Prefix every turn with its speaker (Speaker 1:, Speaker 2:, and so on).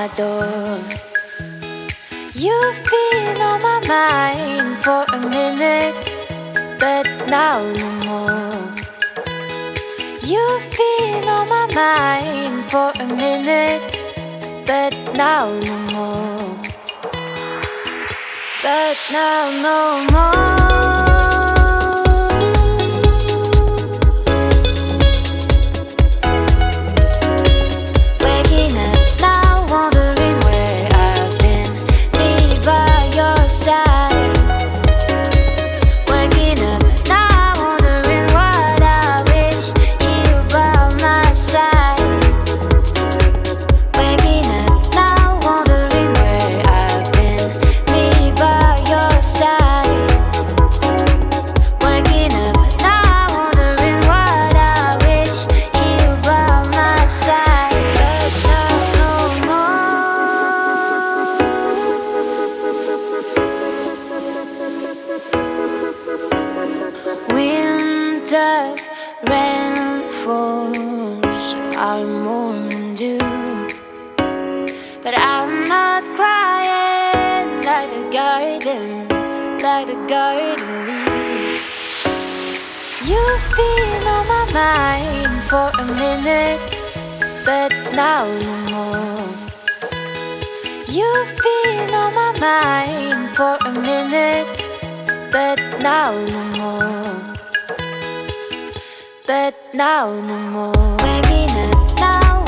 Speaker 1: my door. You've been on my mind for a minute, but now no more. You've been on my mind for a minute, but now no more. But now no more. Waking up now, wondering where I've been, me by your side. Waking up now, wondering what I wish you by my side. Waking up now, wondering where I've been, me by your side. Waking up now, wondering what I wish you by my side. But now no more. Winter rain falls, I'm more due, but I'm not crying like the garden leaves. You've been on my mind for a minute, but now no more. You've been on my mind for a minute, but now no more. But now no more. Waking up now,